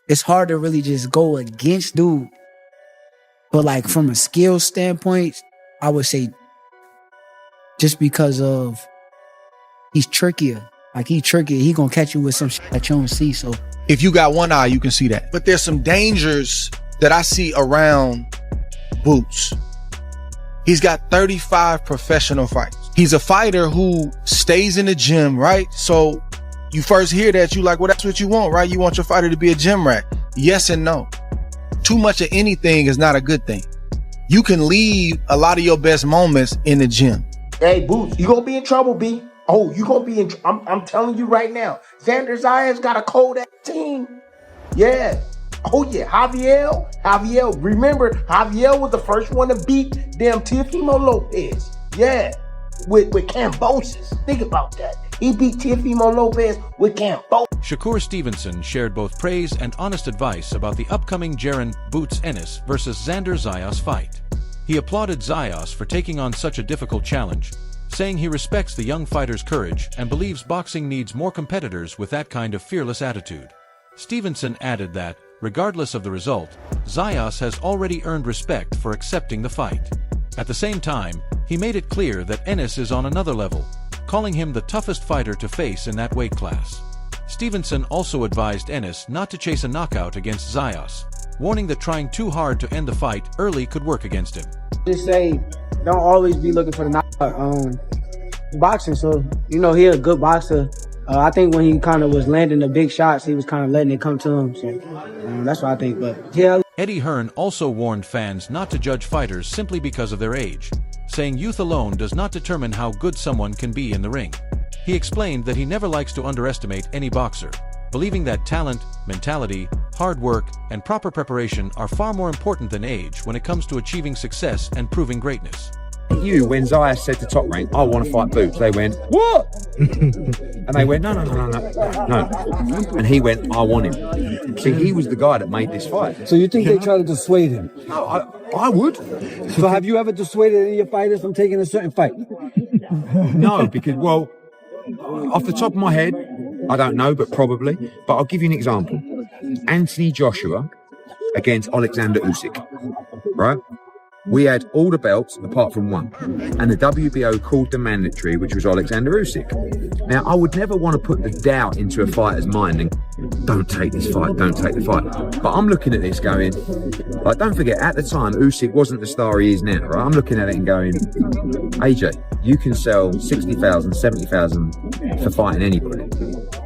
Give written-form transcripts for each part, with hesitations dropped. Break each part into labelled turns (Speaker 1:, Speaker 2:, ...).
Speaker 1: it's hard to really just go against dude. But like from a skill standpoint, I would say just because of he's trickier. Like he trickier, he gonna catch you with some shit that you don't see. So
Speaker 2: if you got one eye, you can see that. But there's some dangers that I see around Boots. He's got 35 professional fights. He's a fighter who stays in the gym, right? So you first hear that, you like, well, that's what you want, right? You want your fighter to be a gym rat. Yes and no. Too much of anything is not a good thing. You can leave a lot of your best moments in the gym.
Speaker 3: Hey, Boots, you gonna be in trouble, B. Oh, you gonna be in I'm telling you right now. Xander Zayas got a cold ass team. Yeah. Oh yeah, Javier. Remember, Javier was the first one to beat them Teofimo Lopez. Yeah, with Cambosis. Think about that. He beat Teofimo Lopez with Cambosis.
Speaker 4: Shakur Stevenson shared both praise and honest advice about the upcoming Jaron "Boots" Ennis versus Xander Zayas fight. He applauded Zayas for taking on such a difficult challenge, saying he respects the young fighter's courage and believes boxing needs more competitors with that kind of fearless attitude. Stevenson added that, regardless of the result, Zayas has already earned respect for accepting the fight. At the same time, he made it clear that Ennis is on another level, calling him the toughest fighter to face in that weight class. Stevenson also advised Ennis not to chase a knockout against Zayas, warning that trying too hard to end the fight early could work against him.
Speaker 5: Just say, don't always be looking for the knockout. Boxing, so, you know, he's a good boxer. I think when he kind of was landing the big shots, he was kind of letting it come to him. So that's what I think. But yeah.
Speaker 4: Eddie Hearn also warned fans not to judge fighters simply because of their age, saying youth alone does not determine how good someone can be in the ring. He explained that he never likes to underestimate any boxer, believing that talent, mentality, hard work, and proper preparation are far more important than age when it comes to achieving success and proving greatness.
Speaker 6: When Zayas said to Top Rank, I want to fight Boots, they went, what? And they went, no. And he went, I want him. See, he was the guy that made this fight.
Speaker 7: So you think they try to dissuade him?
Speaker 6: No, I would.
Speaker 7: So have you ever dissuaded any of your fighters from taking a certain fight?
Speaker 6: No, because, well, off the top of my head, I don't know, but probably. But I'll give you an example. Anthony Joshua against Alexander Usyk, right? We had all the belts apart from one, and the WBO called the mandatory, which was Alexander Usyk. Now, I would never want to put the doubt into a fighter's mind and don't take this fight, don't take the fight. But I'm looking at this going, like, don't forget, at the time, Usyk wasn't the star he is now, right? I'm looking at it and going, AJ, you can sell 60,000, 70,000 for fighting anybody.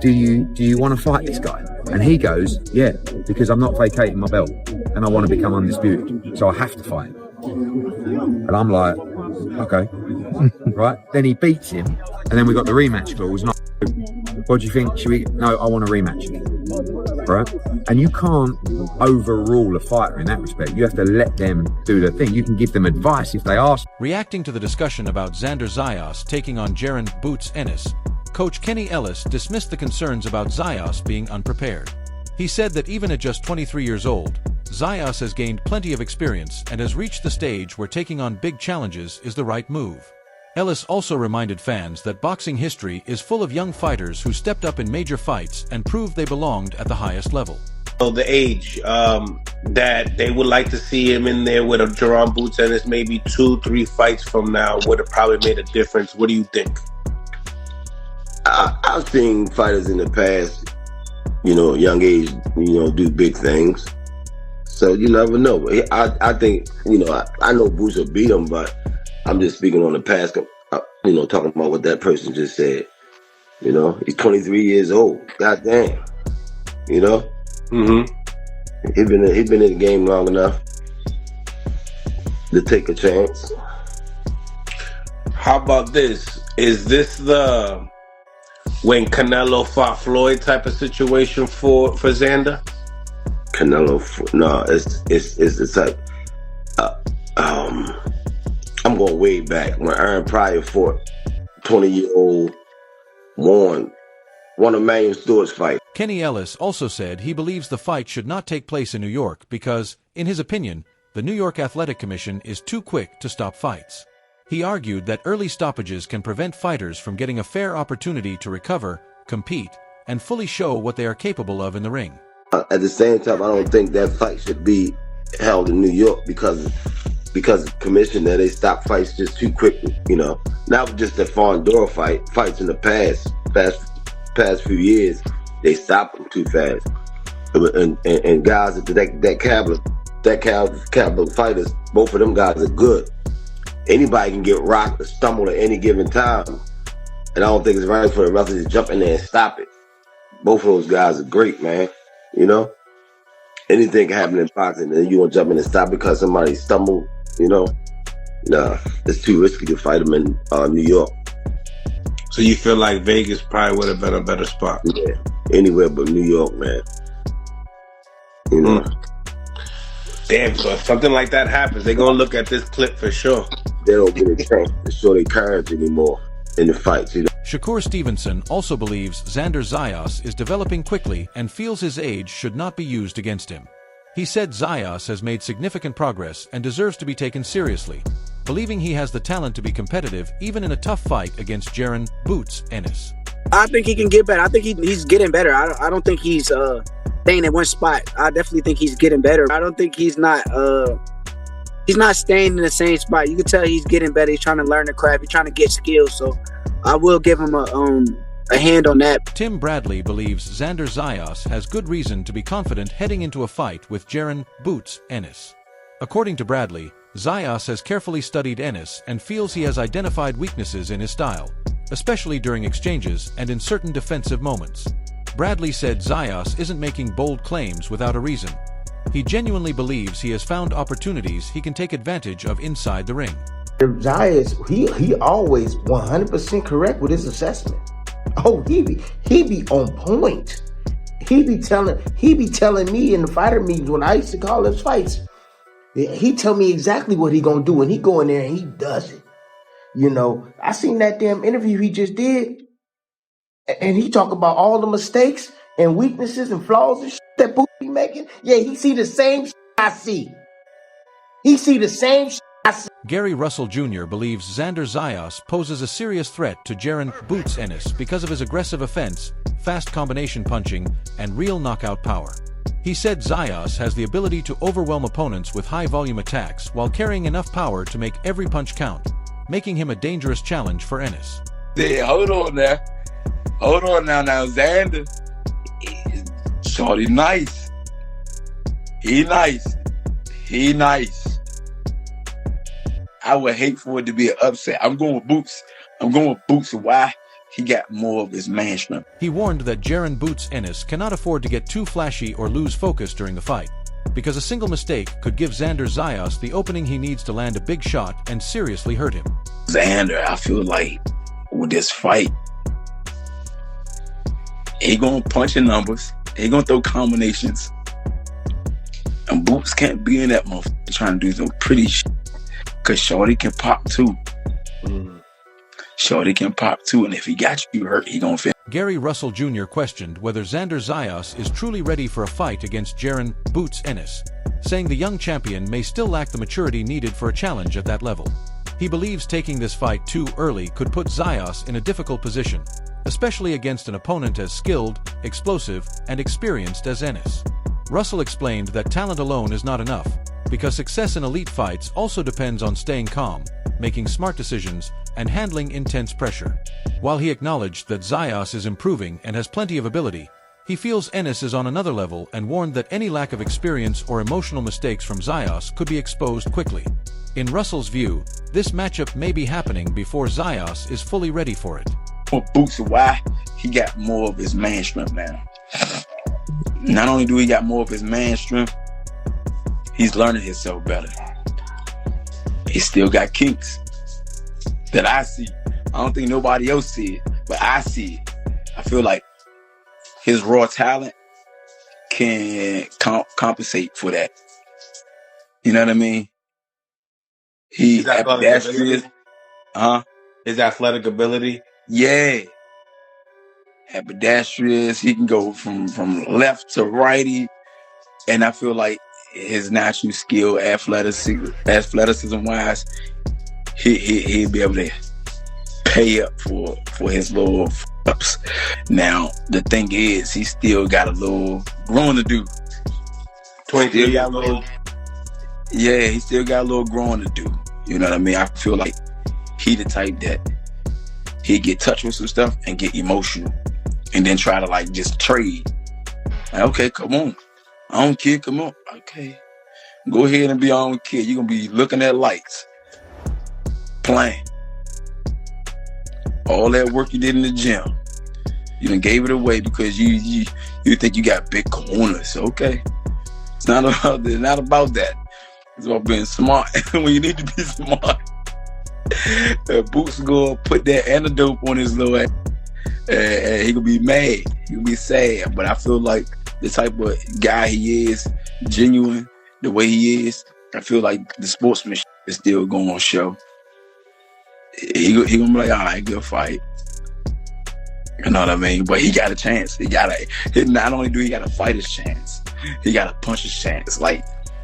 Speaker 6: Do you want to fight this guy? And he goes, yeah, because I'm not vacating my belt and I want to become undisputed, so I have to fight. And I'm like, okay, right? Then he beats him, and then we got the rematch clause. What do you think? No, I want a rematch, right? And you can't overrule a fighter in that respect. You have to let them do their thing. You can give them advice if they ask.
Speaker 4: Reacting to the discussion about Xander Zayas taking on Jaron "Boots" Ennis, Coach Kenny Ellis dismissed the concerns about Zayas being unprepared. He said that even at just 23 years old, Zayas has gained plenty of experience and has reached the stage where taking on big challenges is the right move. Ellis also reminded fans that boxing history is full of young fighters who stepped up in major fights and proved they belonged at the highest level.
Speaker 8: The age that they would like to see him in there with a Jaron Boots Ennis maybe 2-3 fights from now would have probably made a difference. What do you think?
Speaker 9: I've seen fighters in the past, young age, do big things. So you never know. I think, I know Boots will beat him, but I'm just speaking on the past, talking about what that person just said. He's 23 years old. God damn.
Speaker 8: Mm-hmm.
Speaker 9: He's been in the game long enough to take a chance.
Speaker 8: How about this? Is this the when Canelo fought Floyd type of situation for Xander?
Speaker 9: Canelo, no, it's the type. I'm going way back when Aaron Pryor fought 20-year-old won of Manuel Stewart's fight.
Speaker 4: Kenny Ellis also said he believes the fight should not take place in New York because, in his opinion, the New York Athletic Commission is too quick to stop fights. He argued that early stoppages can prevent fighters from getting a fair opportunity to recover, compete, and fully show what they are capable of in the ring.
Speaker 9: At the same time, I don't think that fight should be held in New York because of commission that they stop fights just too quickly. Not just the Fondora fights in the past few years, they stop them too fast. And guys that caliber fighters, both of them guys are good. Anybody can get rocked or stumble at any given time, and I don't think it's right for the referee to jump in there and stop it. Both of those guys are great, man. Anything can happen in boxing, and you won't jump in and stop because somebody stumbled. Nah, it's too risky to fight them in New York.
Speaker 8: So you feel like Vegas probably would have been a better spot?
Speaker 9: Yeah, anywhere but New York, man.
Speaker 8: Damn, so if something like that happens, they're going to look at this clip for sure.
Speaker 9: They don't get a chance to show their courage anymore in the fights.
Speaker 4: Shakur Stevenson also believes Xander Zayas is developing quickly and feels his age should not be used against him. He said Zayas has made significant progress and deserves to be taken seriously, believing he has the talent to be competitive even in a tough fight against Jaron "Boots" Ennis.
Speaker 5: I think he can get better. I think he's getting better. I don't think he's staying at one spot. I definitely think he's getting better. I don't think he's not staying in the same spot. You can tell he's getting better. He's trying to learn the craft. He's trying to get skills. So I will give him a hand on that.
Speaker 4: Tim Bradley believes Xander Zayas has good reason to be confident heading into a fight with Jaron "Boots" Ennis. According to Bradley, Zayas has carefully studied Ennis and feels he has identified weaknesses in his style, especially during exchanges and in certain defensive moments. Bradley said Zayas isn't making bold claims without a reason. He genuinely believes he has found opportunities he can take advantage of inside the ring.
Speaker 3: Zayas, he always 100% correct with his assessment. Oh, he be on point. He be telling me in the fighter meetings when I used to call his fights, he tell me exactly what he gonna do, and he go in there and he does it. I seen that damn interview he just did, and he talk about all the mistakes and weaknesses and flaws and shit that Boots be making. Yeah, he see the same shit I see. He see the same shit I see.
Speaker 4: Gary Russell Jr. believes Xander Zayas poses a serious threat to Jaron "Boots" Ennis because of his aggressive offense, fast combination punching, and real knockout power. He said Zayas has the ability to overwhelm opponents with high-volume attacks while carrying enough power to make every punch count, making him a dangerous challenge for Ennis.
Speaker 10: Yeah, hold on now. Now Xander, shorty nice. He nice. I would hate for it to be an upset. I'm going with Boots. Why? He got more of his man strength.
Speaker 4: He warned that Jaron "Boots" Ennis cannot afford to get too flashy or lose focus during the fight, because a single mistake could give Xander Zayas the opening he needs to land a big shot and seriously hurt him.
Speaker 10: Xander, I feel like with this fight, he gonna punch in numbers. He gonna throw combinations. And Boots can't be in that motherfucker trying to do some pretty shit. Cause Shorty can pop too. And if he got you hurt, he gonna finish.
Speaker 4: Gary Russell Jr. questioned whether Xander Zayas is truly ready for a fight against Jaron "Boots" Ennis, saying the young champion may still lack the maturity needed for a challenge at that level. He believes taking this fight too early could put Zayas in a difficult position, especially against an opponent as skilled, explosive, and experienced as Ennis. Russell explained that talent alone is not enough, because success in elite fights also depends on staying calm, making smart decisions, and handling intense pressure. While he acknowledged that Zayas is improving and has plenty of ability, he feels Ennis is on another level and warned that any lack of experience or emotional mistakes from Zayas could be exposed quickly. In Russell's view, this matchup may be happening before Zayas is fully ready for it.
Speaker 10: For Boots, why? He got more of his man strength now. Not only do he got more of his man strength, he's learning himself better. He still got kinks that I see. I don't think nobody else see it, but I see it. I feel like his raw talent can compensate for that. You know what I mean? He ambidextrous.
Speaker 8: His athletic ability.
Speaker 10: Yeah. Ambidextrous. He can go from left to righty. And I feel like his natural skill, athleticism wise, he'll be able to pay up for his little ups. Now, the thing is, he still got a little growing to do.
Speaker 8: 23 years old.
Speaker 10: Yeah, he still got a little growing to do. You know what I mean? I feel like he the type that he get touched with some stuff and get emotional and then try to like just trade. Like, okay, come on. I don't care, come on. Okay. Go ahead and be on kid. You're gonna be looking at lights. Playing. All that work you did in the gym. You done gave it away because you think you got big corners. Okay. It's not about that. It's about being smart when you need to be smart. Boots gonna put that antidote on his little ass. And he gonna be mad. He gonna be sad. But I feel like the type of guy he is, genuine, the way he is, I feel like the sportsmanship is still going on show. He gonna be like, all right, good fight. You know what I mean? But he got a chance. Not only do he got to fight his chance, he got to punch his chance. Like,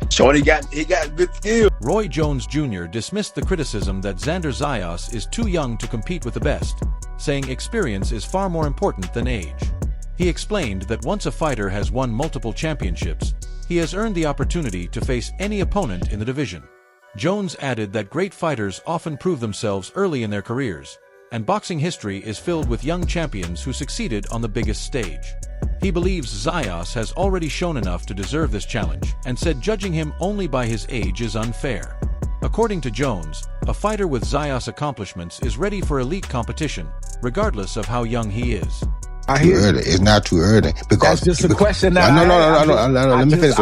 Speaker 10: Shorty he got good skill.
Speaker 4: Roy Jones Jr. dismissed the criticism that Xander Zayas is too young to compete with the best, saying experience is far more important than age. He explained that once a fighter has won multiple championships, he has earned the opportunity to face any opponent in the division. Jones added that great fighters often prove themselves early in their careers, and boxing history is filled with young champions who succeeded on the biggest stage. He believes Zayas has already shown enough to deserve this challenge, and said judging him only by his age is unfair. According to Jones, a fighter with Zayas' accomplishments is ready for elite competition, regardless of how young he is.
Speaker 11: Too early. It's not too early because
Speaker 3: that's just a question. That
Speaker 11: no. Let me finish.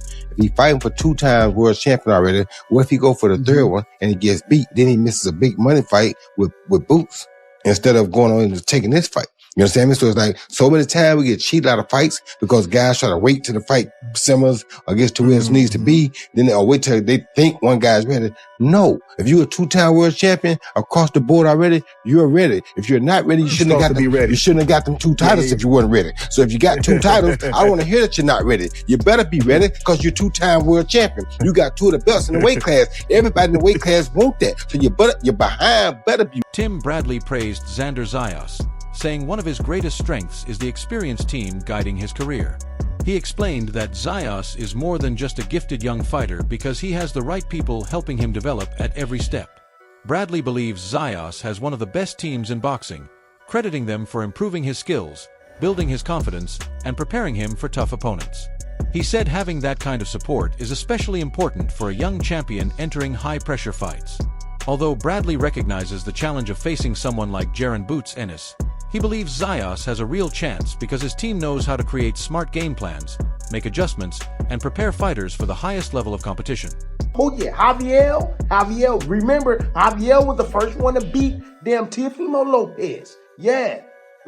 Speaker 11: If he's fighting for 2 times world champion already, what if he go for the third one and he gets beat? Then he misses a big money fight with Boots instead of going on and taking this fight. You understand me? So it's like so many times we get cheated out of fights because guys try to wait till the fight simmers or gets to where it needs to be. Then they'll wait till they think one guy's ready. No. If you're a 2-time world champion across the board already, you're ready. If you're not ready, you shouldn't have got them 2 titles if you weren't ready. So if you got 2 titles, I don't want to hear that you're not ready. You better be ready because you're 2-time world champion. You got 2 of the belts in the weight class. Everybody in the weight class want that. So your behind better be.
Speaker 4: Tim Bradley praised Xander Zayas, saying one of his greatest strengths is the experienced team guiding his career. He explained that Zayas is more than just a gifted young fighter because he has the right people helping him develop at every step. Bradley believes Zayas has one of the best teams in boxing, crediting them for improving his skills, building his confidence, and preparing him for tough opponents. He said having that kind of support is especially important for a young champion entering high-pressure fights. Although Bradley recognizes the challenge of facing someone like Jaron Ennis, he believes Zayas has a real chance because his team knows how to create smart game plans, make adjustments, and prepare fighters for the highest level of competition.
Speaker 3: Oh yeah, Javier, remember, Javier was the first one to beat damn Teofimo Lopez. Yeah,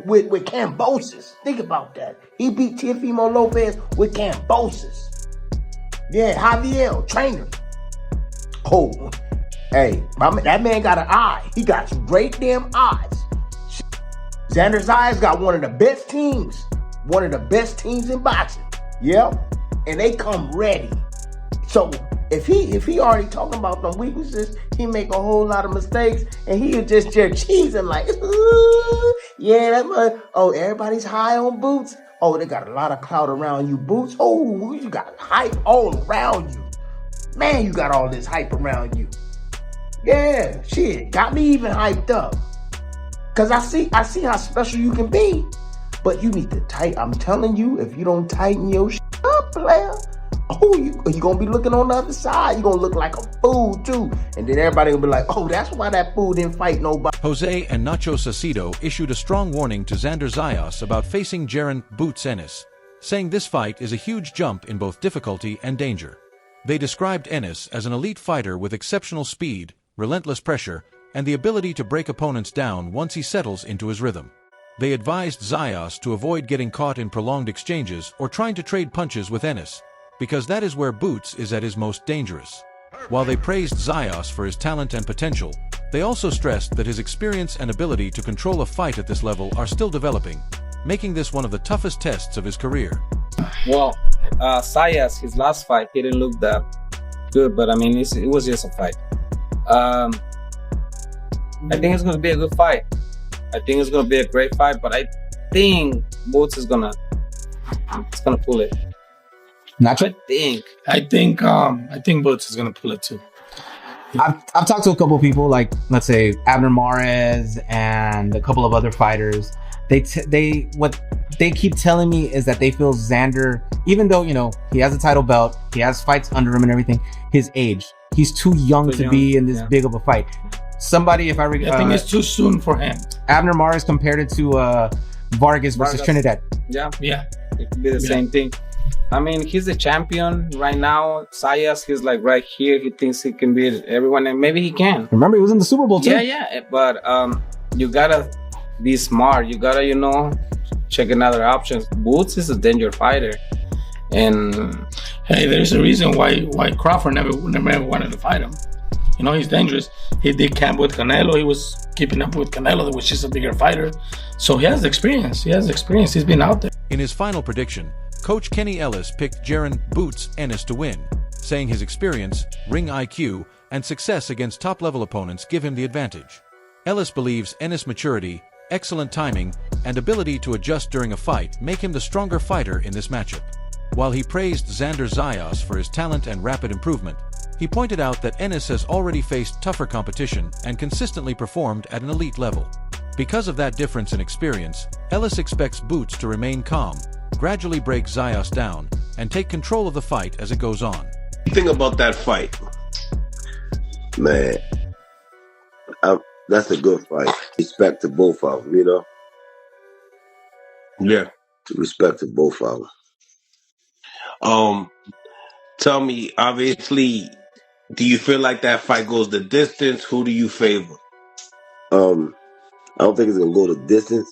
Speaker 3: with Cambosis. Think about that. He beat Teofimo Lopez with Cambosis. Yeah, Javier, trainer. Oh, hey, that man got an eye. He got great damn eyes. Xander Zayas got one of the best teams in boxing. Yeah, and they come ready. So if he already talking about them weaknesses, he make a whole lot of mistakes, and he'll just cheesing like, yeah, that's what. Oh, everybody's high on Boots. Oh, they got a lot of clout around you, Boots. Oh, you got hype all around you. Man, you got all this hype around you. Yeah, shit, got me even hyped up. Cause I see how special you can be, but you need to tighten. I'm telling you, if you don't tighten your shit up, player, you gonna be looking on the other side. You gonna look like a fool too, and then everybody will be like, oh, that's why that fool didn't fight nobody.
Speaker 4: Jose and Nacho Sacido issued a strong warning to Xander Zayas about facing Jaron Ennis, saying this fight is a huge jump in both difficulty and danger. They described Ennis as an elite fighter with exceptional speed, relentless pressure, and the ability to break opponents down once he settles into his rhythm. They advised Zayas to avoid getting caught in prolonged exchanges or trying to trade punches with Ennis, because that is where Boots is at his most dangerous. While they praised Zayas for his talent and potential, they also stressed that his experience and ability to control a fight at this level are still developing, making this one of the toughest tests of his career.
Speaker 12: Well, Zayas, his last fight, he didn't look that good, but I mean, it was just a fight. I think it's gonna be a good fight. I think it's gonna be a great fight, but I think Boots is gonna pull it.
Speaker 13: Nacho?
Speaker 14: I think Boots is gonna pull it too.
Speaker 13: I've talked to a couple of people, like let's say Abner Mares and a couple of other fighters. What they keep telling me is that they feel Xander, even though he has a title belt, he has fights under him and everything, his age, he's too young to be in this big of a fight. Somebody, I
Speaker 14: think it's too soon for him.
Speaker 13: Abner Mares compared it to Vargas versus Trinidad.
Speaker 12: Yeah, it could be the same thing. I mean, he's a champion right now. Zayas, he's like right here. He thinks he can beat everyone, and maybe he can.
Speaker 13: Remember, he was in the Super Bowl too.
Speaker 12: Yeah. But you gotta be smart. You gotta, check another options. Boots is a danger fighter, and
Speaker 14: hey, there's a reason why Crawford never wanted to fight him. He's dangerous. He did camp with Canelo. He was keeping up with Canelo, which is a bigger fighter. So he has experience. He's been out there.
Speaker 4: In his final prediction, Coach Kenny Ellis picked Jaron "Boots" Ennis to win, saying his experience, ring IQ, and success against top-level opponents give him the advantage. Ellis believes Ennis' maturity, excellent timing, and ability to adjust during a fight make him the stronger fighter in this matchup. While he praised Xander Zayas for his talent and rapid improvement, he pointed out that Ennis has already faced tougher competition and consistently performed at an elite level. Because of that difference in experience, Ellis expects Boots to remain calm, gradually break Zayas down, and take control of the fight as it goes on.
Speaker 8: What do you think about that fight?
Speaker 9: Man, that's a good fight. Respect to both of them,
Speaker 8: Yeah.
Speaker 9: Respect to both of them.
Speaker 8: Tell me, obviously, do you feel like that fight goes the distance? Who do you favor?
Speaker 9: I don't think it's gonna go the distance.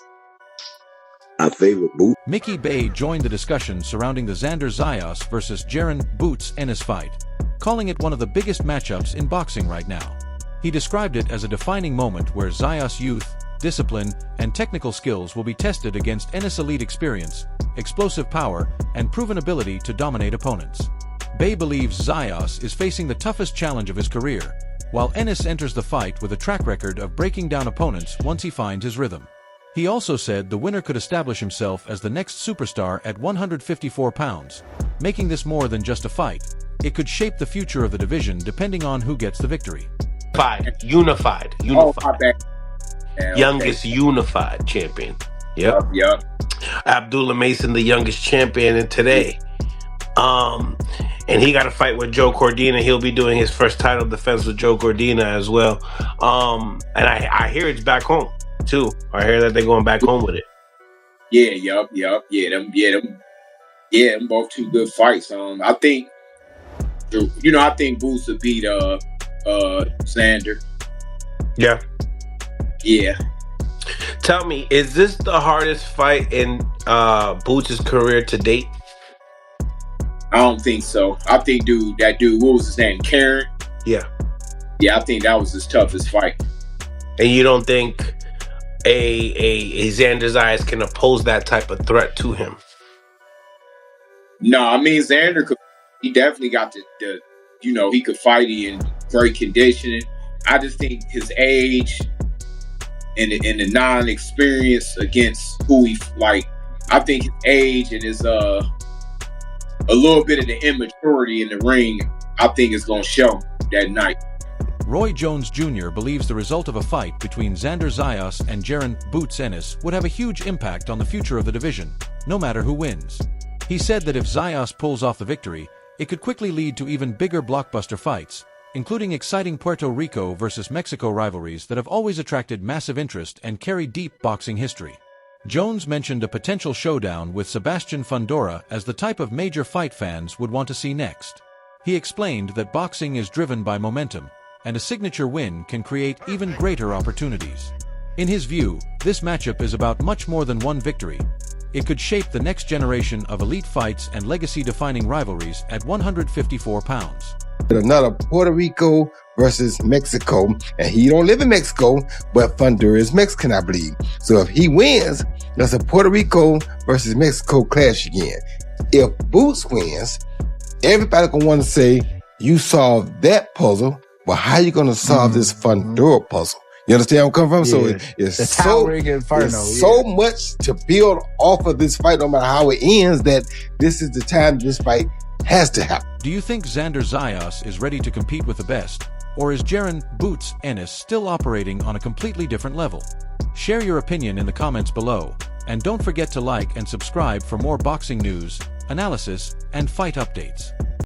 Speaker 9: I favor Boots.
Speaker 4: Mickey Bay joined the discussion surrounding the Xander Zayas versus Jaron "Boots" Ennis fight, calling it one of the biggest matchups in boxing right now. He described it as a defining moment where Zayas' youth, discipline, and technical skills will be tested against Ennis' elite experience, explosive power, and proven ability to dominate opponents. Bay believes Zayas is facing the toughest challenge of his career, while Ennis enters the fight with a track record of breaking down opponents once he finds his rhythm. He also said the winner could establish himself as the next superstar at 154 pounds, making this more than just a fight. It could shape the future of the division depending on who gets the victory.
Speaker 8: Unified.
Speaker 3: Oh, my bad.
Speaker 8: Youngest unified champion. Yep. Abdullah Mason, the youngest champion in today. And he got a fight with Joe Cordina. He'll be doing his first title defense with Joe Cordina as well. And I hear it's back home too. I hear that they're going back home with it.
Speaker 3: Them both two good fights. I think Boots will beat Xander. Yeah.
Speaker 8: Tell me, is this the hardest fight in Boots' career to date?
Speaker 3: I don't think so. I think that dude, what was his name? Karen?
Speaker 8: Yeah,
Speaker 3: I think that was his toughest fight.
Speaker 8: And you don't think a Xander Zayas can oppose that type of threat to him?
Speaker 3: No, I mean Xander he definitely got the he could fight in great conditioning. I just think his age and the non-experience against who he I think his age and his a little bit of the immaturity in the ring, I think is gonna show that night.
Speaker 4: Roy Jones Jr. believes the result of a fight between Xander Zayas and Jaron "Boots" Ennis would have a huge impact on the future of the division, no matter who wins. He said that if Zayas pulls off the victory, it could quickly lead to even bigger blockbuster fights, including exciting Puerto Rico versus Mexico rivalries that have always attracted massive interest and carry deep boxing history. Jones mentioned a potential showdown with Sebastian Fundora as the type of major fight fans would want to see next. He explained that boxing is driven by momentum, and a signature win can create even greater opportunities. In his view, this matchup is about much more than one victory. It could shape the next generation of elite fights and legacy-defining rivalries at 154 pounds.
Speaker 11: Another Puerto Rico versus Mexico, and he don't live in Mexico, but Fundora is Mexican, I believe. So if he wins, that's a Puerto Rico versus Mexico clash again. If Boots wins, everybody gonna want to say, you solved that puzzle, but how you gonna solve this Fundora puzzle? You understand where I'm coming from? So
Speaker 1: Yeah.
Speaker 11: it's
Speaker 1: The
Speaker 11: so
Speaker 1: towering inferno,
Speaker 11: it's so much to build off of this fight, no matter how it ends, that this is the time this fight has to happen.
Speaker 4: Do you think Xander Zayas is ready to compete with the best? Or is Jaron "Boots" Ennis still operating on a completely different level? Share your opinion in the comments below, and don't forget to like and subscribe for more boxing news, analysis, and fight updates.